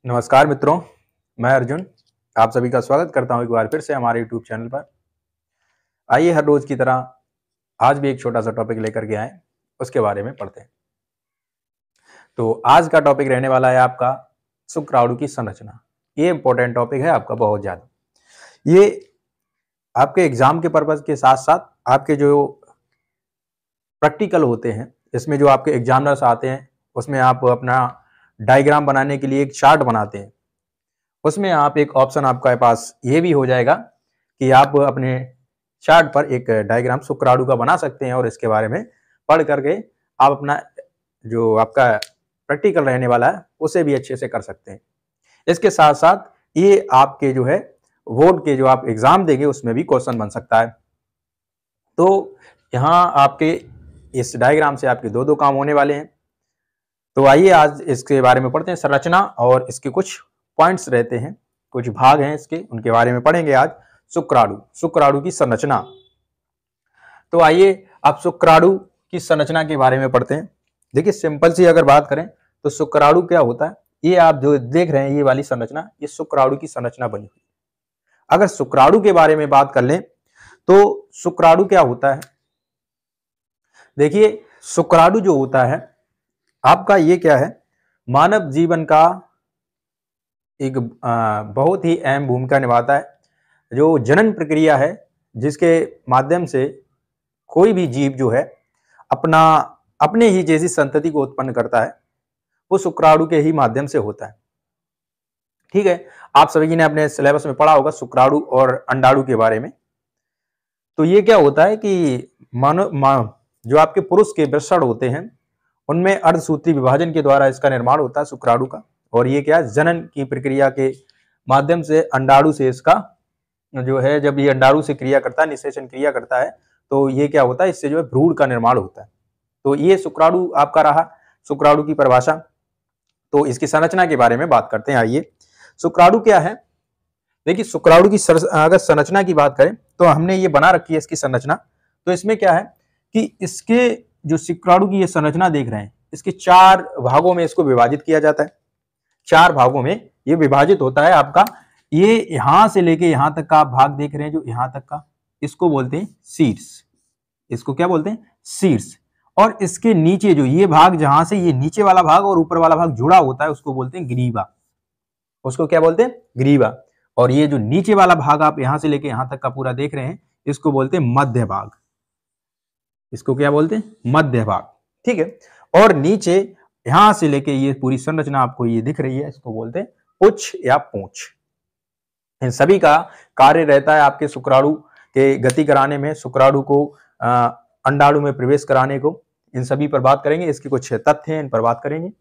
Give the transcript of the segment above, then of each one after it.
नमस्कार मित्रों, मैं अर्जुन आप सभी का स्वागत करता हूं एक बार फिर से हमारे YouTube चैनल पर। आइए हर रोज की तरह आज भी एक छोटा सा टॉपिक लेकर के आए, उसके बारे में पढ़ते हैं। तो आज का टॉपिक रहने वाला है आपका शुक्राणु की संरचना। ये इंपॉर्टेंट टॉपिक है आपका बहुत ज्यादा। ये आपके एग्जाम के पर्पज के साथ साथ आपके जो प्रैक्टिकल होते हैं, इसमें जो आपके एग्जामिनर्स आते हैं, उसमें आप अपना डायग्राम बनाने के लिए एक चार्ट बनाते हैं। उसमें आप एक ऑप्शन आपके पास ये भी हो जाएगा कि आप अपने चार्ट पर एक डायग्राम शुक्राणु का बना सकते हैं और इसके बारे में पढ़ करके आप अपना जो आपका प्रैक्टिकल रहने वाला है उसे भी अच्छे से कर सकते हैं। इसके साथ साथ ये आपके जो है बोर्ड के जो आप एग्जाम देंगे उसमें भी क्वेश्चन बन सकता है। तो यहाँ आपके इस डायग्राम से आपके दो काम होने वाले हैं। तो आइए आज इसके बारे में पढ़ते हैं। संरचना और इसके कुछ पॉइंट्स रहते हैं, कुछ भाग हैं इसके, उनके बारे में पढ़ेंगे आज। शुक्राणु की संरचना। तो आइए आप शुक्राणु की संरचना के बारे में पढ़ते हैं। देखिए सिंपल सी अगर बात करें तो शुक्राणु क्या होता है, ये आप जो देख रहे हैं ये वाली संरचना, ये शुक्राणु की संरचना बनी हुई। अगर शुक्राणु के बारे में बात कर लें तो शुक्राणु क्या होता है। देखिए शुक्राणु जो होता है आपका ये क्या है, मानव जीवन का एक बहुत ही अहम भूमिका निभाता है। जो जनन प्रक्रिया है जिसके माध्यम से कोई भी जीव जो है अपने ही जैसी संतति को उत्पन्न करता है, वो शुक्राणु के ही माध्यम से होता है। ठीक है, आप सभी ने अपने सिलेबस में पढ़ा होगा शुक्राणु और अंडाणु के बारे में। तो ये क्या होता है कि जो आपके पुरुष के वृषण होते हैं उनमें अर्धसूत्री विभाजन के द्वारा इसका निर्माण होता है शुक्राणु का। और ये क्या है, जनन की प्रक्रिया के माध्यम से अंडाणु से इसका जो है, जब ये अंडाणु से क्रिया करता है, निषेचन क्रिया करता है, तो ये क्या होता है, इससे जो है भ्रूण का निर्माण होता है। तो ये शुक्राणु आपका रहा, शुक्राणु की परिभाषा। तो इसकी संरचना के बारे में बात करते हैं। आइए शुक्राणु क्या है। देखिए शुक्राणु की अगर संरचना की बात करें तो हमने ये बना रखी है इसकी संरचना। तो इसमें क्या है कि इसके जो शुक्राणु की ये संरचना देख रहे हैं, इसके 4 भागों में इसको विभाजित किया जाता है। 4 भागों में ये विभाजित होता है आपका। ये यहां से लेके यहां तक का आप भाग देख रहे हैं, जो यहां तक का, इसको बोलते हैं शीर्ष। इसको क्या बोलते हैं, शीर्ष। और इसके नीचे जो ये भाग, जहां से ये नीचे वाला भाग और ऊपर वाला भाग जुड़ा होता है, उसको बोलते हैं ग्रीवा। उसको क्या बोलते हैं, ग्रीवा। और ये जो नीचे वाला भाग आप यहां से लेके यहां तक का पूरा देख रहे हैं, इसको बोलते हैं मध्य भाग। इसको क्या बोलते हैं, मध्य भाग। ठीक है, और नीचे यहां से लेके ये पूरी संरचना आपको ये दिख रही है, इसको बोलते हैं पुच्छ या पूंछ। इन सभी का कार्य रहता है आपके शुक्राणु के गति कराने में, शुक्राणु को अंडाणु में प्रवेश कराने को। इन सभी पर बात करेंगे, इसके कुछ तथ्य हैं, इन पर बात करेंगे।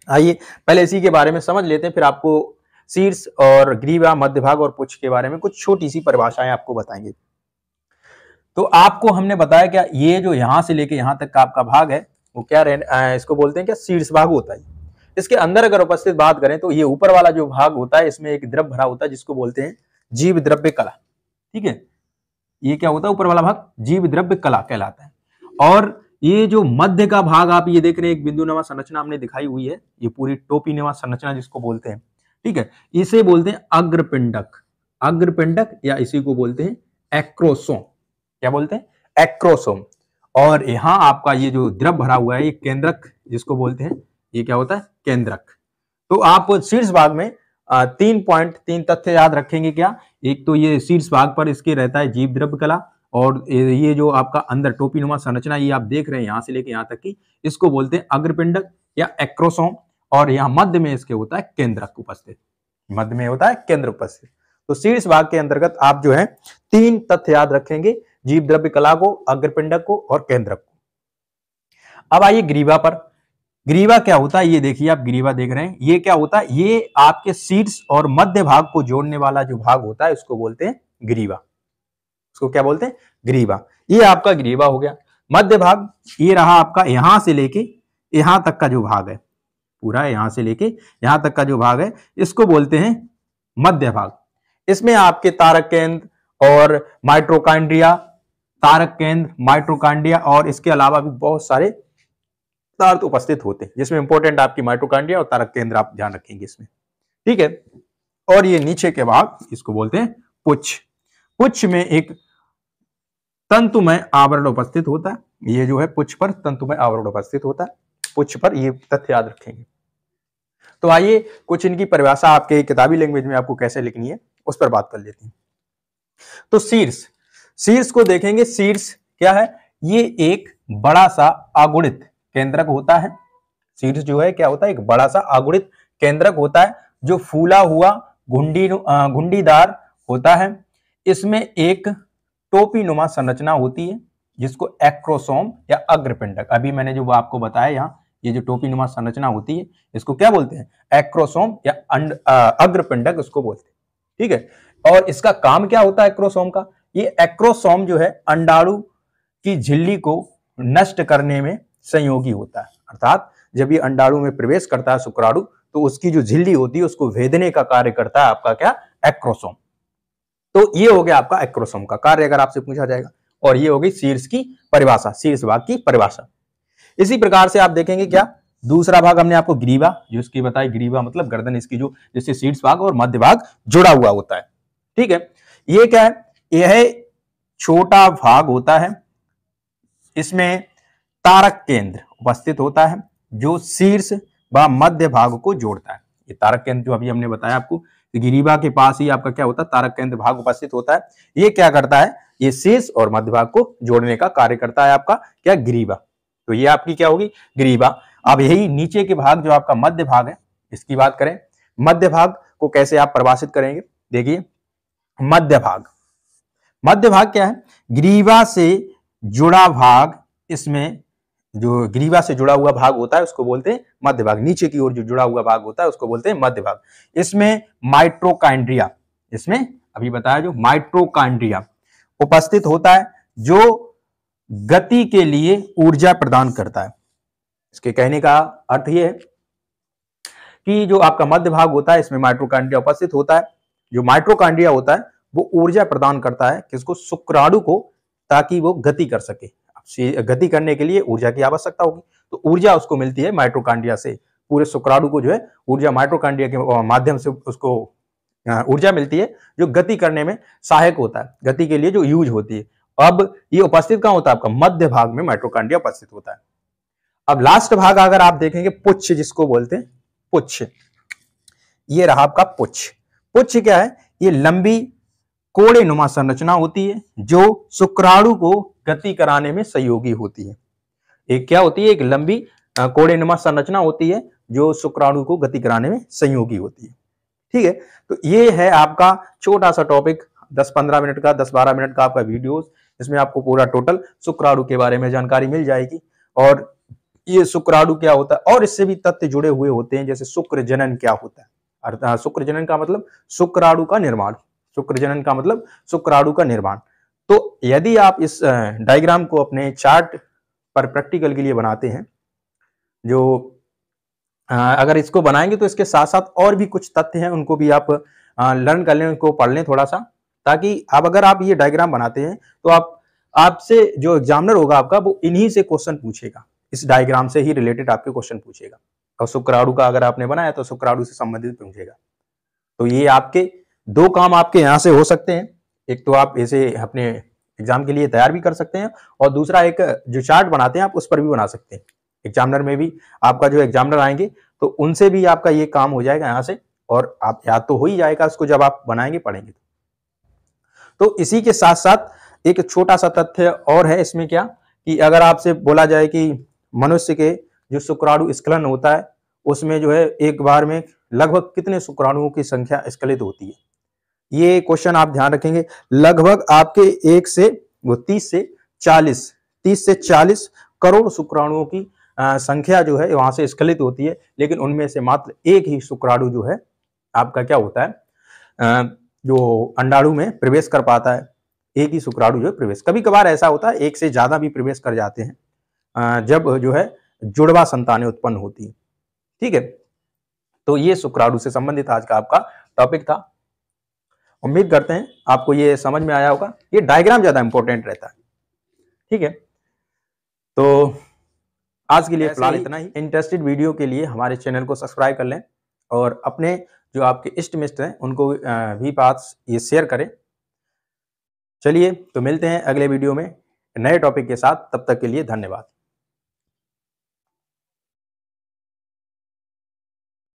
आइए पहले इसी के बारे में समझ लेते हैं, फिर आपको शीर्ष और ग्रीवा, मध्य भाग और पुच्छ के बारे में कुछ छोटी सी परिभाषाएं आपको बताएंगे। तो आपको हमने बताया क्या, ये जो यहां से लेके यहां तक का आपका भाग है वो क्या इसको बोलते हैं क्या, शीर्ष भाग होता है। इसके अंदर अगर उपस्थित बात करें तो ये ऊपर वाला जो भाग होता है, इसमें एक द्रव भरा होता है जिसको बोलते हैं जीव द्रव्य कला। ठीक है, ये क्या होता है, ऊपर वाला भाग जीव द्रव्य कला कहलाता है। और ये जो मध्य का भाग आप ये देख रहे हैं, एक बिंदुनुमा संरचना हमने दिखाई हुई है, ये पूरी टोपीनुमा संरचना जिसको बोलते हैं। ठीक है, इसे बोलते हैं अग्रपिंडक। अग्रपिंडक या इसी को बोलते हैं एक्रोसोम। क्या बोलते हैं, एक्रोसोम। और यहां आपका ये जो द्रव भरा हुआ है, ये केंद्रक जिसको बोलते हैं, ये क्या होता है, केंद्रक। तो आप शीर्ष भाग में 3 तथ्य याद रखेंगे। क्या, एक तो ये शीर्ष भाग पर इसके रहता है जीव द्रव्य कला, और ये जो आपका अंदर टोपीनुमा संरचना ये आप देख रहे हैं यहां से लेके यहां तक की, इसको बोलते हैं अग्रपिंडक या एक्रोसोम। और यहाँ मध्य में इसके होता है केंद्रक उपस्थित, मध्य में होता है केंद्र उपस्थित। तो शीर्ष भाग के अंतर्गत आप जो है 3 तथ्य याद रखेंगे, जीव द्रव्य कला को, अग्रपिंडक को और केंद्रक को। अब आइए ग्रीवा पर। ग्रीवा क्या होता है, ये देखिए आप ग्रीवा देख रहे हैं, ये क्या होता है, ये आपके शीर्ष और मध्य भाग को जोड़ने वाला जो भाग होता है उसको बोलते हैं ग्रीवा। उसको क्या बोलते हैं, ग्रीवा। ये आपका ग्रीवा हो गया। मध्य भाग ये रहा आपका, यहां से लेके यहां तक का जो भाग है, पूरा यहां से लेके यहां तक का जो भाग है, इसको बोलते हैं मध्य भाग। इसमें आपके तारक केंद्र और माइटोकॉन्ड्रिया, तारक केंद्र, माइटोकॉन्ड्रिया और इसके अलावा भी बहुत सारे पदार्थ उपस्थित होते हैं, जिसमें इंपॉर्टेंट आपकी माइटोकॉन्ड्रिया और तारक केंद्र आप ध्यान रखेंगे इसमें। ठीक है। और ये नीचे के भाग इसको बोलते हैं पुच्छ। पुच्छ में एक तंतुमय आवरण उपस्थित होता है। ये जो है पुच्छ पर तंतुमय आवरण उपस्थित होता है, पुच्छ पर, ये तथ्य याद रखेंगे। तो आइए कुछ इनकी परिभाषा आपके किताबी लैंग्वेज में आपको कैसे लिखनी है उस पर बात कर लेते हैं। तो शीर्ष, शीर्ष को देखेंगे। शीर्ष क्या है? ये एक बड़ा सा अगुणित केंद्रक होता है। शीर्ष जो है क्या होता है? एक बड़ा सा अगुणित केंद्रक होता है जो फूला हुआ घुंडीदार होता है। इसमें एक टोपीनुमा संरचना होती है जिसको एक्रोसोम या अग्रपिंडक, अभी मैंने जो आपको बताया यहाँ, ये जो टोपीनुमा संरचना होती है इसको क्या बोलते हैं? एक्रोसोम या अग्रपिंडक उसको बोलते हैं। ठीक है। और इसका काम क्या होता है एक्रोसोम का? ये एक्रोसोम जो है अंडाणु की झिल्ली को नष्ट करने में संयोगी होता है। अर्थात जब ये अंडाणु में प्रवेश करता है शुक्राणु, तो उसकी जो झिल्ली होती है उसको भेदने का कार्य करता है आपका क्या? एक्रोसोम। तो ये हो गया आपका एक्रोसोम का कार्य, अगर आपसे पूछा जाएगा। और ये हो गई शीर्ष की परिभाषा, शीर्ष भाग की परिभाषा। इसी प्रकार से आप देखेंगे क्या, दूसरा भाग हमने आपको ग्रीवा जो इसकी बताई। ग्रीवा मतलब गर्दन इसकी जो जिससे शीर्ष भाग और मध्य भाग जुड़ा हुआ होता है। ठीक है। ये क्या है? यह छोटा भाग होता है, इसमें तारक केंद्र उपस्थित होता है जो शीर्ष व मध्य भाग को जोड़ता है। ये तारक केंद्र जो अभी हमने बताया आपको, ग्रीवा के पास ही आपका क्या होता है? तारक केंद्र भाग उपस्थित होता है। ये क्या करता है? ये शीर्ष और मध्य भाग को जोड़ने का कार्य करता है आपका क्या? ग्रीवा। तो ये आपकी क्या होगी? ग्रीवा। अब यही नीचे के भाग जो आपका मध्य भाग है, इसकी बात करें। मध्य भाग को कैसे आप परिभाषित करेंगे? देखिए, मध्य भाग, मध्य भाग क्या है? ग्रीवा से जुड़ा भाग। इसमें जो ग्रीवा से जुड़ा हुआ भाग होता है उसको बोलते हैं मध्य भाग। नीचे की ओर जो जुड़ा हुआ भाग होता है उसको बोलते हैं मध्य भाग। इसमें माइटोकॉन्ड्रिया, इसमें अभी बताया जो माइटोकॉन्ड्रिया उपस्थित होता है जो गति के लिए ऊर्जा प्रदान करता है। इसके कहने का अर्थ यह है कि जो आपका मध्य भाग होता है इसमें माइटोकॉन्ड्रिया उपस्थित होता है। जो माइटोकॉन्ड्रिया होता है वो ऊर्जा प्रदान करता है किसको? शुक्राणु को, ताकि वो गति कर सके। गति करने के लिए ऊर्जा की आवश्यकता होगी, तो ऊर्जा उसको मिलती है माइटोकॉन्ड्रिया से। पूरे शुक्राणु को जो है ऊर्जा माइटोकॉन्ड्रिया के माध्यम से उसको ऊर्जा मिलती है जो गति करने में सहायक होता है, गति के लिए जो यूज होती है। अब ये उपस्थित कहां होता है? आपका मध्य भाग में माइटोकॉन्ड्रिया उपस्थित होता है। अब लास्ट भाग अगर आप देखेंगे, पुच्छ जिसको बोलते हैं, पुच्छ। ये रहा आपका पुच्छ। पुच्छ क्या है? ये लंबी कोड़ेनुमा संरचना होती है जो शुक्राणु को गति कराने में सहयोगी होती है। एक क्या होती है? एक लंबी कोड़ेनुमा संरचना होती है जो शुक्राणु को गति कराने में सहयोगी होती है। ठीक है। तो ये है आपका छोटा सा टॉपिक, 10-15 मिनट का, 10-12 मिनट का आपका वीडियो। इसमें आपको पूरा टोटल शुक्राणु के बारे में जानकारी मिल जाएगी। और ये शुक्राणु क्या होता है और इससे भी तथ्य जुड़े हुए होते हैं, जैसे शुक्र जनन क्या होता है। अर्थात शुक्र जनन का मतलब शुक्राणु का निर्माण। शुक्र जनन का मतलब शुक्राणु का निर्माण। तो यदि आप इस डायग्राम को अपने चार्ट पर प्रैक्टिकल के लिए बनाते हैं, जो अगर इसको बनाएंगे तो इसके साथ साथ और भी कुछ तथ्य हैं, उनको भी आप लर्न कर लें, उनको पढ़ लें थोड़ा सा, ताकि अब अगर आप ये डायग्राम बनाते हैं तो आपसे जो एग्जामिनर होगा आपका, वो इन्हीं से क्वेश्चन पूछेगा, इस डायग्राम से ही रिलेटेड आपके क्वेश्चन पूछेगा। और शुक्राणु का अगर आपने बनाया तो शुक्राणु से संबंधित पूछेगा। तो ये आपके दो काम आपके यहाँ से हो सकते हैं। एक तो आप इसे अपने एग्जाम के लिए तैयार भी कर सकते हैं, और दूसरा एक जो चार्ट बनाते हैं आप उस पर भी बना सकते हैं। एग्जामिनर में भी आपका जो एग्जामिनर आएंगे तो उनसे भी आपका ये काम हो जाएगा यहाँ से, और आप याद तो हो ही जाएगा उसको जब आप बनाएंगे पढ़ेंगे। तो इसी के साथ साथ एक छोटा सा तथ्य और है इसमें, क्या कि अगर आपसे बोला जाए कि मनुष्य के जो शुक्राणु स्खलन होता है उसमें जो है एक बार में लगभग कितने शुक्राणुओं की संख्या स्खलित होती है, ये क्वेश्चन आप ध्यान रखेंगे। लगभग आपके 30 से 40 करोड़ शुक्राणुओं की संख्या जो है वहां से स्खलित होती है, लेकिन उनमें से मात्र एक ही शुक्राणु जो है आपका क्या होता है, जो अंडाणु में प्रवेश कर पाता है। एक ही शुक्राणु जो है प्रवेश, कभी कभार ऐसा होता है एक से ज्यादा भी प्रवेश कर जाते हैं जब जो है जुड़वा संतानें उत्पन्न होती है। ठीक है। तो ये शुक्राणु से संबंधित आज का आपका टॉपिक था। उम्मीद करते हैं आपको ये समझ में आया होगा। ये डायग्राम ज्यादा इंपॉर्टेंट रहता है। ठीक है। तो आज के लिए फिलहाल इतना ही। इंटरेस्टेड वीडियो के लिए हमारे चैनल को सब्सक्राइब कर लें और अपने जो आपके इष्ट मित्र हैं उनको भी पास ये शेयर करें। चलिए तो मिलते हैं अगले वीडियो में नए टॉपिक के साथ, तब तक के लिए धन्यवाद।